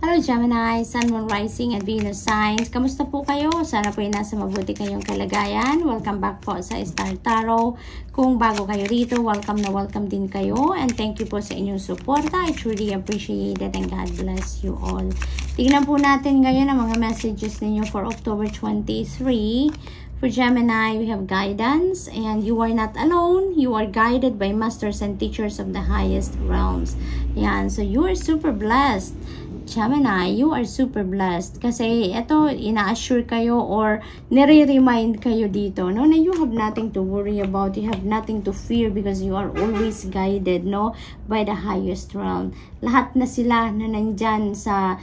Hello Gemini, Sun, Moon, Rising at Venus signs. Kamusta po kayo? Sana po ay nasa mabuti kayong kalagayan. Welcome back po sa Star Tarot. Kung bago kayo rito, welcome na welcome din kayo. And thank you po sa inyong suporta. I truly appreciate it and God bless you all. Tignan po natin ngayon ang mga messages ninyo for October 23. For Gemini, we have guidance and you are not alone. You are guided by masters and teachers of the highest realms. Yan, so you are super blessed. Gemini, you are super blessed kasi ito, ina-assure kayo or nire-remind kayo dito, no, na you have nothing to worry about, you have nothing to fear because you are always guided, no, by the highest realm. Lahat na sila na nandyan sa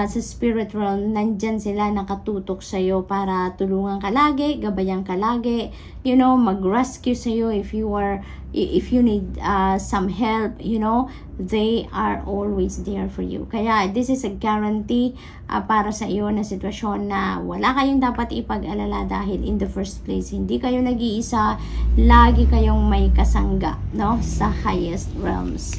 spirit realm, nandyan sila nakatutok sa'yo para tulungan ka lagi, gabayan ka lagi, you know, mag-rescue sa'yo if you need some help, you know, they are always there for you. Kaya this is a guarantee para sa iyo na sitwasyon na wala kayong dapat ipag-alala dahil in the first place, hindi kayo nag-iisa, lagi kayong may kasangga, no, sa highest realms.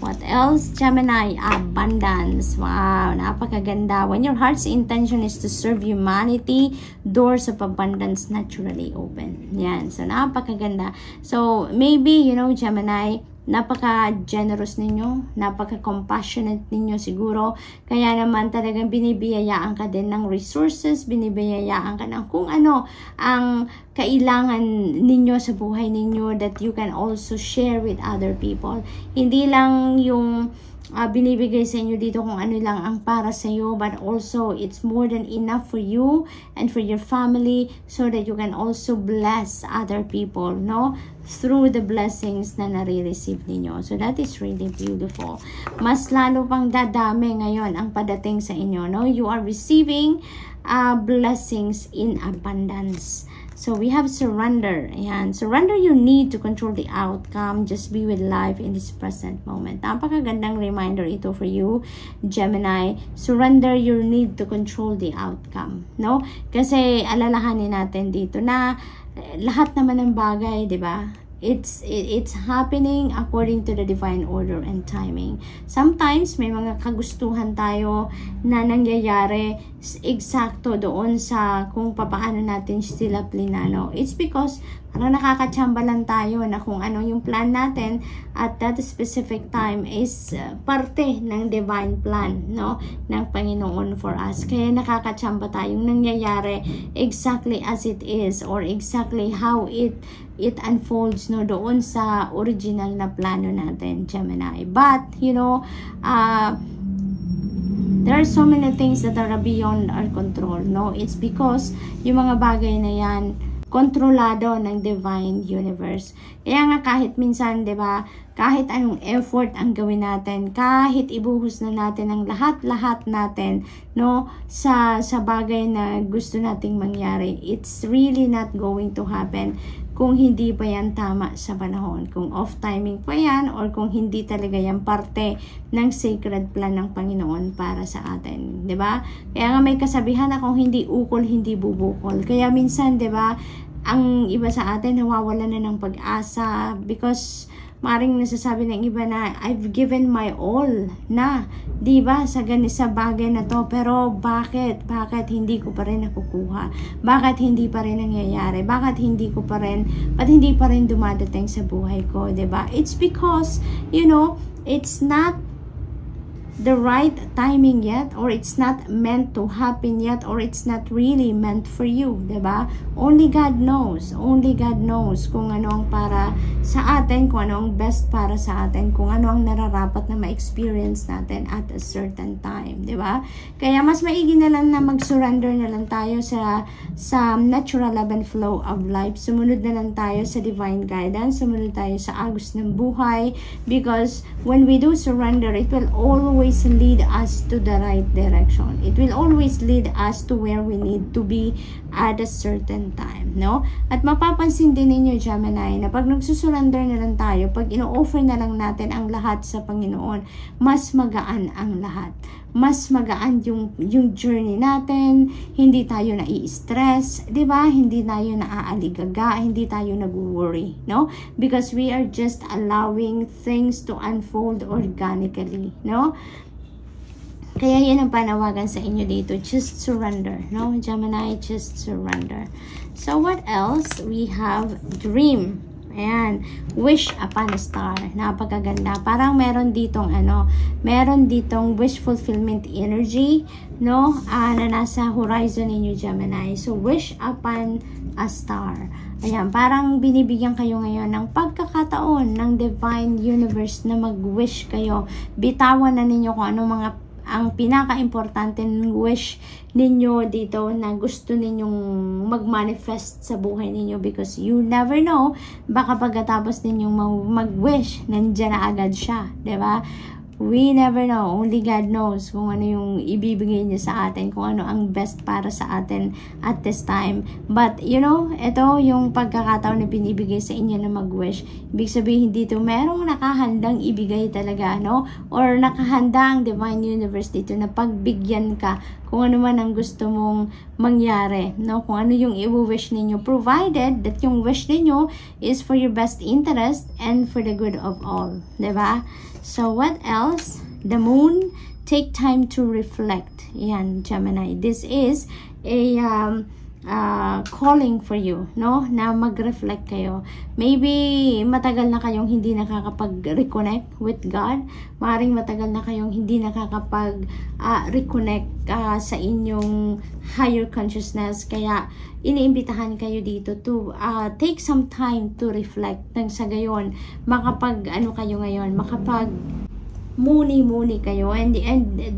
What else? Gemini, abundance. Wow, napakaganda. When your heart's intention is to serve humanity, doors of abundance naturally open. Yan. So, napakaganda. So, maybe, you know, Gemini, napaka-generous ninyo, napaka-compassionate ninyo siguro. Kaya naman talagang binibiyayaan ka din ng resources, binibiyayaan ka ng kung ano ang kailangan ninyo sa buhay ninyo that you can also share with other people. Hindi lang yung binibigay sa inyo dito kung ano lang ang para sa iyo, but also it's more than enough for you and for your family so that you can also bless other people, no, through the blessings na nare-receive ninyo. So that is really beautiful. Mas lalo pang dadami ngayon ang padating sa inyo, no? You are receiving blessings in abundance. So we have surrender. Ayan. Surrender your need to control the outcome. Just be with life in this present moment. Napakagandang reminder ito for you, Gemini. Surrender your need to control the outcome. No? Kasi alalahanin natin dito na lahat naman ng bagay, di ba? It's happening according to the divine order and timing. Sometimes may mga kagustuhan tayo na nangyayari eksakto doon sa kung papaano natin sila plinano. It's because parang nakakachamba lang tayo na kung ano yung plan natin at that specific time is parte ng divine plan, no, ng Panginoon for us. Kaya nakakachamba tayong nangyayari exactly as it is or exactly how it unfolds, no, doon sa original na plano natin, Gemini. But, you know, there are so many things that are beyond our control, no? It's because yung mga bagay na yan, kontrolado ng divine universe. Kaya nga kahit minsan, 'di ba, kahit anong effort ang gawin natin, kahit ibuhos na natin ang lahat-lahat natin, no, sa bagay na gusto nating mangyari, it's really not going to happen kung hindi pa yan tama sa panahon. Kung off timing pa yan or kung hindi talaga yan parte ng sacred plan ng Panginoon para sa atin, 'di ba? Kaya nga may kasabihan na kung hindi ukol, hindi bubukol. Kaya minsan, 'di ba, ang iba sa atin nawawalan na ng pag-asa because maring nasasabi ng iba na I've given my all na, 'di ba, sa bagay na to, pero bakit hindi ko pa rin nakukuha? Bakit hindi pa rin nangyayari? Bakit hindi pa rin dumadating sa buhay ko, 'di ba? It's because, you know, it's not the right timing yet, or it's not meant to happen yet, or it's not really meant for you, 'di ba? Only God knows kung ano ang para sa atin, kung ano ang best para sa atin, kung ano ang nararapat na ma-experience natin at a certain time, 'di ba? Kaya mas maigi na lang na mag-surrender na lang tayo sa natural ebb and flow of life. Sumunod na lang tayo sa divine guidance, sumunod tayo sa agos ng buhay, because when we do surrender, it will always lead us to the right direction. It will always lead us to where we need to be at a certain time, no? At mapapansin din ninyo, Gemini, na pag nagsusurrender na lang tayo, pag ino-offer na lang natin ang lahat sa Panginoon, mas magaan ang lahat. Mas magaan yung journey natin, hindi tayo nai-stress, 'di ba? Hindi tayo naaaligaga, hindi tayo nag-worry, no? Because we are just allowing things to unfold organically, no? Kaya yun ang panawagan sa inyo dito. Just surrender. No, Gemini, just surrender. So, what else? We have dream. Ayan. Wish upon a star. Napakaganda. Parang meron ditong meron ditong wish fulfillment energy, no? Na nasa horizon ninyo, Gemini. So, wish upon a star. Ayan, parang binibigyan kayo ngayon ng pagkakataon ng divine universe na mag-wish kayo. Bitawan na ninyo kung ano ang pinaka-importante wish ninyo dito na gusto ninyong mag-manifest sa buhay ninyo, because you never know, baka pagkatapos ninyong mag-wish, nandyan na agad siya, diba? We never know. Only God knows kung ano yung ibibigay niya sa atin, kung ano ang best para sa atin at this time. But, you know, ito yung pagkakataon na binibigay sa inyo na mag-wish. Ibig sabihin dito, merong nakahandang ibigay talaga, no? Or nakahanda ang Divine Universe dito na pagbigyan ka kung ano man ang gusto mong mangyari, no? Kung ano yung i-wish ninyo, provided that yung wish ninyo is for your best interest and for the good of all, diba? So, what else? The moon, take time to reflect. Yan, Gemini. This is a calling for you, no? Na mag-reflect kayo. Maybe matagal na kayong hindi nakakapag-reconnect with God. Maaaring matagal na kayong hindi nakakapag-reconnect sa inyong higher consciousness. Kaya, iniimbitahan kayo dito to take some time to reflect. Nang sa gayon, kayo ngayon, muni kayo, and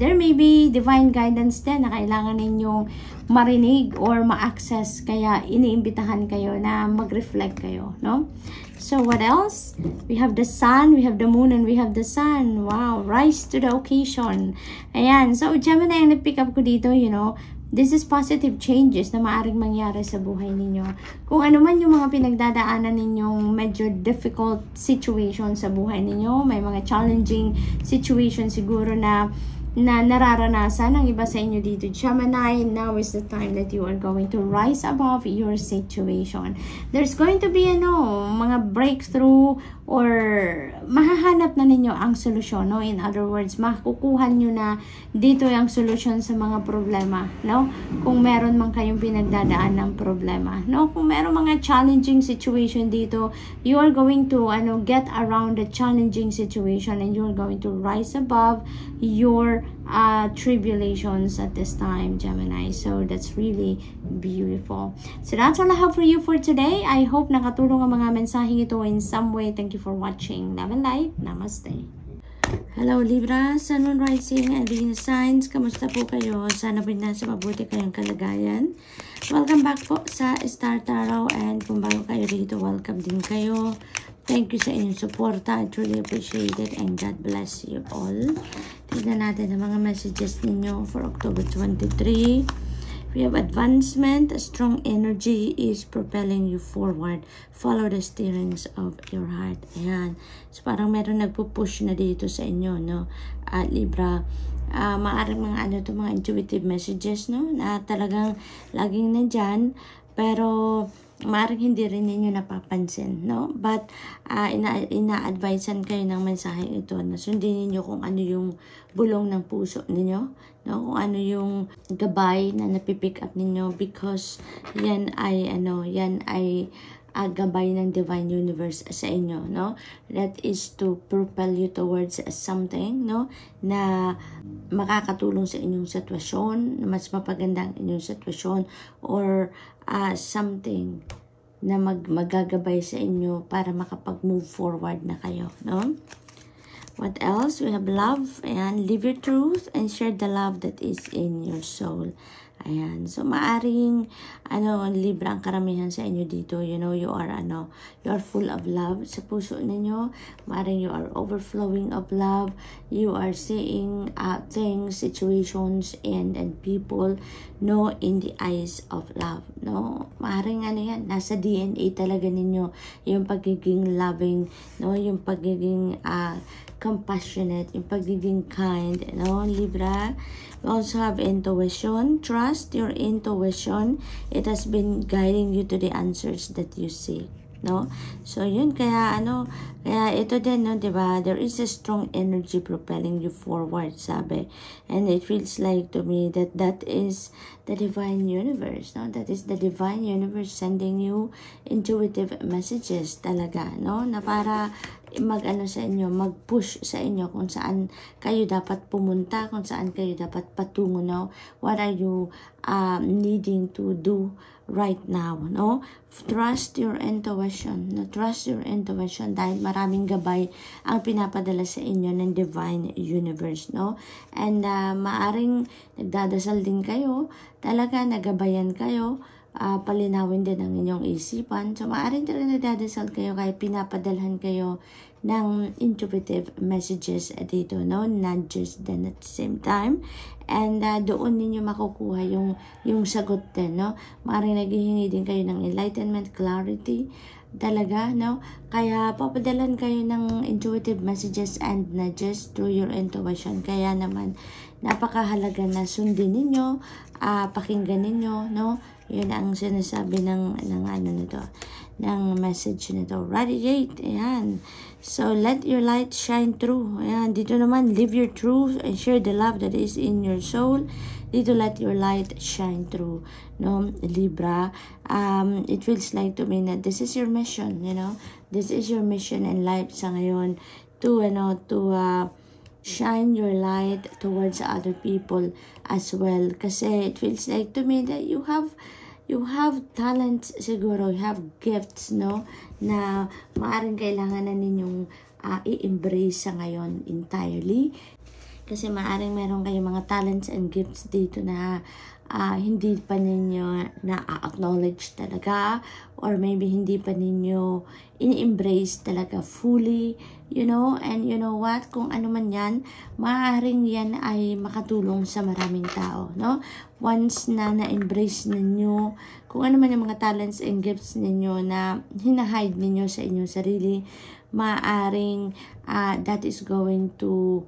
there may be divine guidance din na kailangan ninyong marinig or ma-access, kaya iniimbitahan kayo na mag-reflect kayo, no? So what else? We have the sun, we have the moon, and we have the sun. Wow, rise to the occasion. Ayan, so Gemini, ang na-pick up ko dito, you know, this is positive changes na maaaring mangyari sa buhay ninyo. Kung ano man yung mga pinagdadaanan ninyong medyo difficult situation sa buhay ninyo, may mga challenging situation siguro na nararanasan ng iba sa inyo dito, Gemini, now is the time that you are going to rise above your situation. There's going to be mga breakthrough, or mahahanap na ninyo ang solusyon, no? In other words, makukuha nyo na dito yung solusyon sa mga problema, no? Kung meron man kayong pinagdadaan ng problema, no? Kung meron mga challenging situation dito, you are going to get around the challenging situation, and you are going to rise above your tribulations at this time, Gemini. So that's really beautiful. So that's all I have for you for today. I hope nakatulong ang mga mensaheng ito in some way. Thank you for watching. Love and light. Namaste. Hello Libra, Sun, Moon, Rising, and Venus signs. Kamusta po kayo? Sana po nasa mabuti kayong kalagayan. Welcome back po sa Star Tarot, and kung bago kayo dito, welcome din kayo. Thank you sa inyong suporta. I truly appreciate it, and God bless you all. Tignan natin ang mga messages ninyo for October 23. We have advancement. A strong energy is propelling you forward. Follow the steerings of your heart. Ayan. So, parang meron nagpo-push na dito sa inyo, no? Libra. Maaaring mga mga intuitive messages, no? Na talagang laging nandyan. Pero, maaaring hindi rin ninyo napapansin, no? But, ina-advisean kayo ng mensaheng ito na sundin ninyo kung ano yung bulong ng puso ninyo, no? Kung ano yung gabay na napipick up ninyo, because yan ay gabay ng Divine Universe sa inyo, no? That is to propel you towards something, no? Na makakatulong sa inyong sitwasyon, na mas mapaganda ang inyong sitwasyon, or something na magagabay sa inyo para makapag-move forward na kayo, no? What else? We have love, and live your truth and share the love that is in your soul. Ayan. So, maaring, Libra, ang karamihan sa inyo dito, you know, you are full of love sa puso ninyo. Maaring you are overflowing of love. You are seeing things, situations, and people, no, in the eyes of love, no? Maaring yan, nasa DNA talaga ninyo, yung pagiging loving, no? Yung pagiging compassionate, yung pagiging kind, no, Libra. We also have intuition. Trust your intuition. It has been guiding you to the answers that you seek. no? So yun, kaya kaya ito din, no, 'di ba? There is a strong energy propelling you forward, sabi. And it feels like to me that that is the divine universe, no? That is the divine universe sending you intuitive messages talaga, no? Na para sa inyo, mag-push sa inyo kung saan kayo dapat pumunta, kung saan kayo dapat patungo, no? What are you needing to do right now, no? Trust your intuition, no? Trust your intuition dahil maraming gabay ang pinapadala sa inyo ng divine universe, no? And maaring nagdadasal din kayo, talaga nagabayan kayo, palinawin din ang inyong isipan. So, maaaring talaga nagdadasal kayo kaya pinapadalhan kayo ng intuitive messages dito, no? Nudges din at the same time. And doon ninyo makukuha yung sagot din, no? Maaaring naghihingi din kayo ng enlightenment, clarity, talaga, no? Kaya papadalhan kayo ng intuitive messages and nudges through your intuition. Kaya naman, napakahalaga na sundin ninyo, pakinggan ninyo, no? Yun ang sinasabi ng nito, ng message nito. Radiate, ayan. So, let your light shine through. Ayan, dito naman, live your truth and share the love that is in your soul. Dito, let your light shine through. No, Libra, it feels like to me that this is your mission, you know. This is your mission in life sa ngayon to shine your light towards other people as well. Kasi it feels like to me that you have talents siguro, you have gifts, no, na maaaring kailangan na ninyong i-embrace sa ngayon entirely. Kasi maaaring meron kayong mga talents and gifts dito na hindi pa ninyo na-acknowledge talaga, or maybe hindi pa ninyo in-embrace talaga fully, you know. And you know what, kung ano man yan, maaaring yan ay makatulong sa maraming tao, no? Once na na-embrace ninyo kung ano man yung mga talents and gifts ninyo na hinahide ninyo sa inyong sarili, maaaring that is going to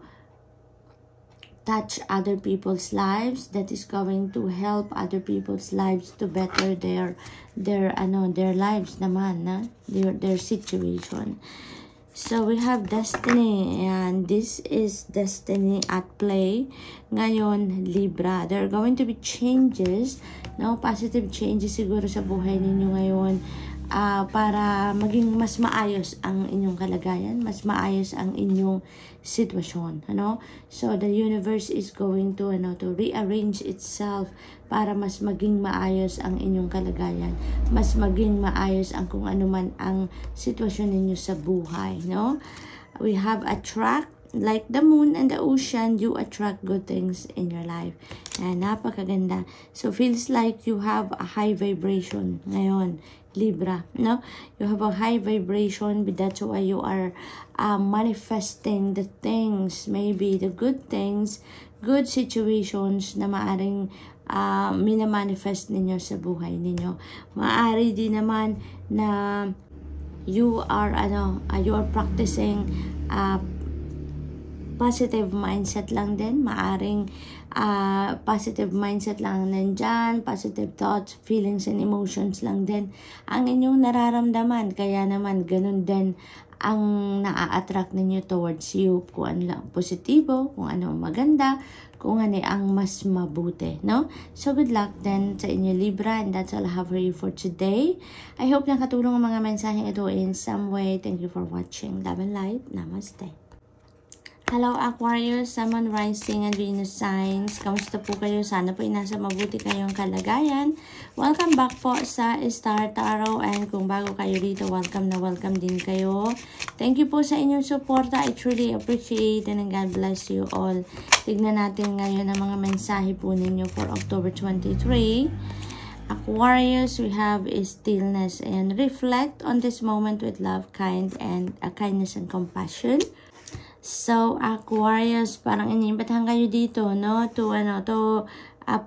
touch other people's lives, that is going to help other people's lives to better their lives naman, na their situation. So we have destiny, and this is destiny at play ngayon, Libra. There are going to be changes, no, positive changes siguro sa buhay ninyo ngayon, para maging mas maayos ang inyong kalagayan, mas maayos ang inyong sitwasyon, ano? So the universe is going to to rearrange itself para mas maging maayos ang inyong kalagayan, mas maging maayos ang kung ano man ang sitwasyon ninyo sa buhay, no? We have attract, like the moon and the ocean, you attract good things in your life. Napakaganda. So feels like you have a high vibration ngayon, Libra, no? You have a high vibration, but that's why you are manifesting the things, maybe the good things, good situations na maaring minamanifest ninyo sa buhay ninyo. Maari din naman na you are practicing positive mindset lang din. Maaring positive mindset lang nandyan, positive thoughts, feelings, and emotions lang din ang inyong nararamdaman. Kaya naman, ganun din ang na-attract ninyo towards you. Kung ano lang positibo, kung ano maganda, kung ano ang mas mabuti, no? So, good luck then sa inyo, Libra, and that's all I have for you for today. I hope nakatulong ang mga mensaheng ito in some way. Thank you for watching. Love and light. Namaste. Hello Aquarius, Sun, Moon, Rising, and Venus signs. Kamusta po kayo? Sana po nasa mabuti kayong kalagayan. Welcome back po sa Star Tarot, and kung bago kayo dito, welcome na welcome din kayo. Thank you po sa inyong suporta. I truly appreciate, and God bless you all. Tignan natin ngayon ang mga mensahe po ninyo for October 23. Aquarius, we have is stillness, and reflect on this moment with love, kindness and compassion. So, Aquarius, parang iniimbitahan kayo dito, no? To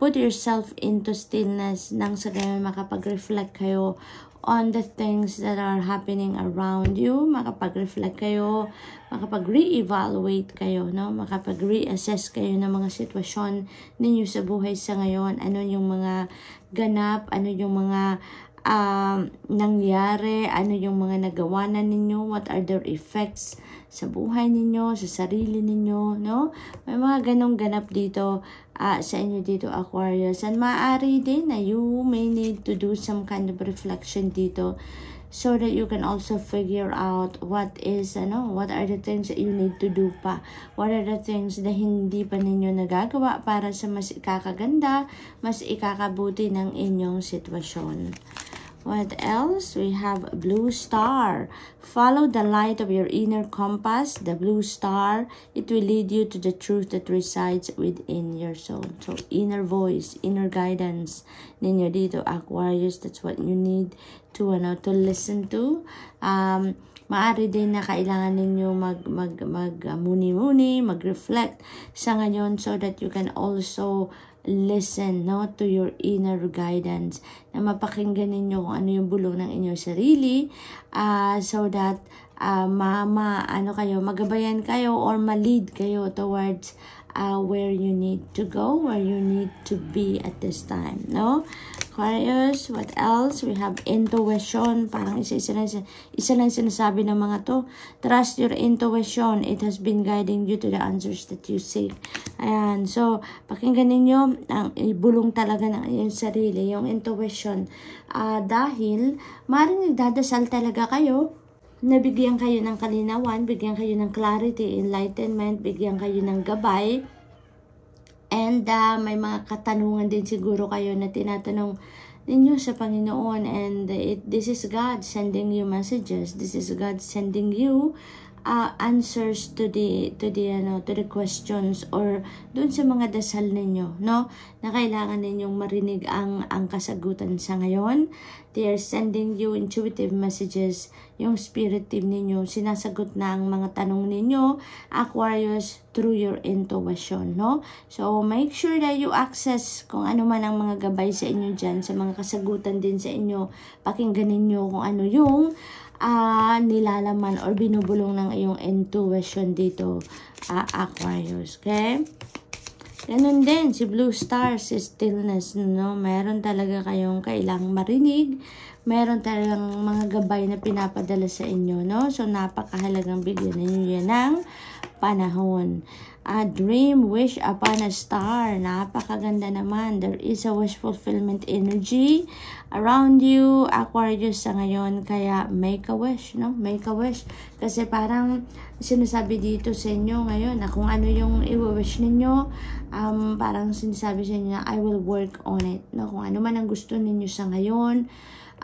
put yourself into stillness nang sa ganun makapag-reflect kayo on the things that are happening around you. Makapag-reflect kayo, makapag-re-evaluate kayo, no? Makapag-reassess kayo ng mga sitwasyon ninyo sa buhay sa ngayon. Ano yung mga ganap, ano yung mga nangyari, ano yung mga nagawa na ninyo, what are their effects sa buhay ninyo, sa sarili ninyo, no? May mga ganong ganap dito sa inyo dito, Aquarius. And maaari din na you may need to do some kind of reflection dito so that you can also figure out what are the things that you need to do pa. What are the things na hindi pa ninyo nagagawa para sa mas ikakaganda, mas ikakabuti ng inyong sitwasyon. What else? We have blue star. Follow the light of your inner compass, the blue star. It will lead you to the truth that resides within your soul. So, inner voice, inner guidance ninyo dito, Aquarius. That's what you need to listen to. Maaari din na kailangan ninyo muni-muni, mag-reflect sa ngayon so that you can also listen to your inner guidance, na mapakinggan ninyo kung ano yung bulong ng inyong sarili, so that magabayan kayo or ma-lead kayo towards where you need to go, where you need to be at this time, no? Aquarius, what else? We have intuition. Parang isa lang sinasabi ng mga to. Trust your intuition. It has been guiding you to the answers that you seek. Ayan. So, pakinggan ninyo ang ibulong talaga ng iyong sarili, yung intuition. Dahil, maaaring nagdadasal talaga kayo, nabigyan kayo ng kalinawan, bigyan kayo ng clarity, enlightenment, bigyan kayo ng gabay. And may mga katanungan din siguro kayo na tinatanong ninyo sa Panginoon, and this is God sending you messages. This is God sending you answers to the questions or dun sa mga dasal ninyo, no? Na kailangan ninyong marinig ang kasagutan sa ngayon. They are sending you intuitive messages. Yung spirit team ninyo, sinasagot na ang mga tanong ninyo, Aquarius, through your intuition, no? So, make sure that you access kung ano man ang mga gabay sa inyo dyan, sa mga kasagutan din sa inyo. Pakinggan ninyo kung ano yung nilalaman or binubulong ng iyong intuition dito, Aquarius, okay? Ganun din, si Blue Star, si stillness, no? Meron talaga kayong kailangang marinig, meron talagang mga gabay na pinapadala sa inyo, no? So, napakahalagang bigyan ninyo yan ng panahon. A dream, wish upon a star. Napakaganda naman. There is a wish fulfillment energy around you, Aquarius, sa ngayon. Kaya, make a wish, no? Make a wish. Kasi parang sinasabi dito sa inyo ngayon na kung ano yung i-wish ninyo, parang sinasabi sa inyo na I will work on it, no? Kung ano man ang gusto ninyo sa ngayon,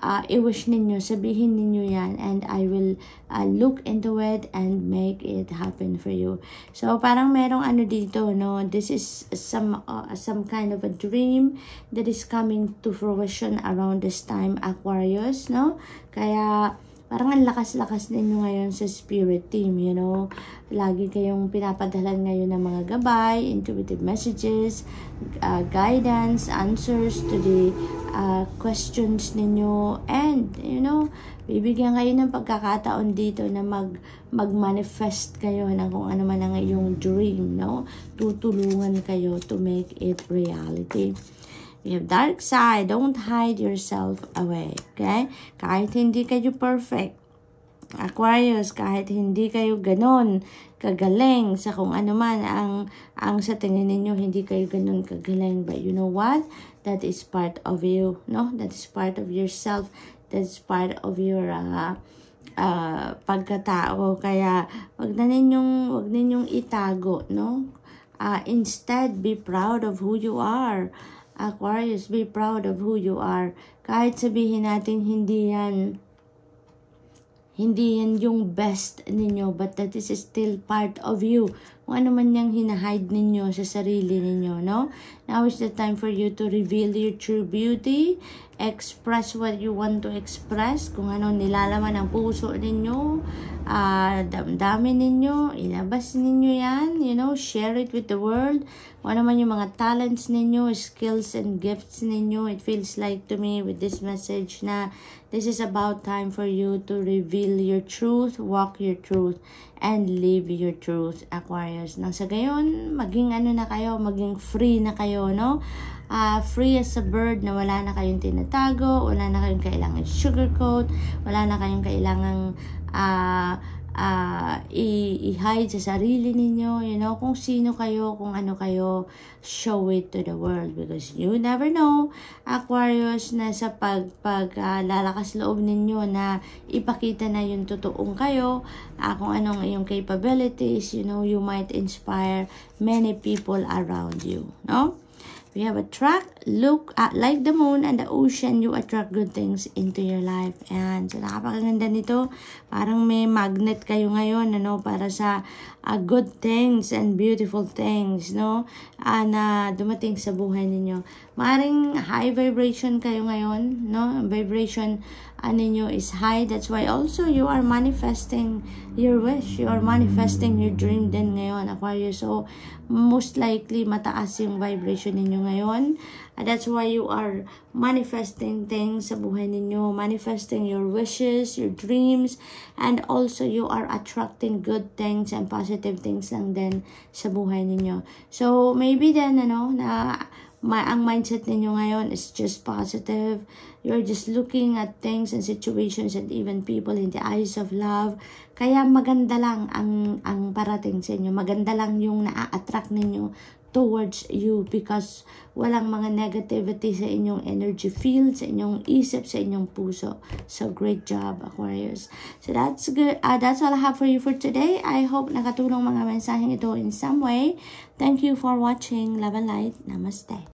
i-wish ninyo, sabihin ninyo yan, and I will look into it and make it happen for you. So, parang merong ano dito, no? This is some kind of a dream that is coming to fruition around this time, Aquarius, no? Kaya, parang ang lakas-lakas ninyo ngayon sa spirit team, you know. Lagi kayong pinapadalan ngayon ng mga gabay, intuitive messages, guidance, answers to the questions ninyo, and, you know, bibigyan kayo ng pagkakataon dito na mag-manifest kayo ng kung ano man ang iyong dream, no? Tutulungan kayo to make it reality. You have dark side, don't hide yourself away, okay? Kahit hindi kayo perfect, Aquarius, kahit hindi kayo ganon kagaling sa kung ano man ang sa tingin ninyo, hindi kayo ganon kagaling, but you know what? That is part of you, no? That is part of yourself. That is part of your pagkatao. Kaya wag ninyong itago, no? Instead, be proud of who you are. Aquarius, be proud of who you are. Kahit sabihin natin hindi yan yung best ninyo, but that is still part of you. Kung ano man yung hinahide ninyo sa sarili ninyo, no? Now is the time for you to reveal your true beauty, express what you want to express, kung ano nilalaman ng puso ninyo, damdamin ninyo, ilabas ninyo yan, you know, share it with the world. Kung ano man yung mga talents ninyo, skills and gifts ninyo. It feels like to me with this message na this is about time for you to reveal your truth, walk your truth, and live your truth, Aquarius. Nang sa gayon, maging ano na kayo, maging free na kayo, no? free as a bird, na wala na kayong tinatago, wala na kayong kailangan sugarcoat, wala na kayong kailangang i-hide sa sarili ninyo, you know, kung sino kayo, kung ano kayo, show it to the world, because you never know, Aquarius, na sa lalakas loob ninyo na ipakita na yung totoong kayo, kung anong iyong capabilities, you know, you might inspire many people around you, no? We have attract, look at like the moon and the ocean, you attract good things into your life. And so napakaganda nito, parang may magnet kayo ngayon, ano, para sa good things and beautiful things, no, na dumating sa buhay ninyo. Maring high vibration kayo ngayon, no, vibration ninyo is high. That's why also you are manifesting your wish, you are manifesting your dream din ngayon, Aquarius. So most likely mataas yung vibration ninyo ngayon. That's why you are manifesting things sa buhay ninyo, manifesting your wishes, your dreams, and also you are attracting good things and positive things lang din sa buhay ninyo. So maybe then, ano, na ang mindset ninyo ngayon is just positive. You're just looking at things and situations and even people in the eyes of love. Kaya maganda lang ang parating sa inyo. Maganda lang yung na-attract ninyo towards you, because walang mga negativity sa inyong energy field, sa inyong isip, sa inyong puso. So great job, Aquarius. So that's good. That's all I have for you for today. I hope nakatulong mga mensaheng ito in some way. Thank you for watching. Love and light. Namaste.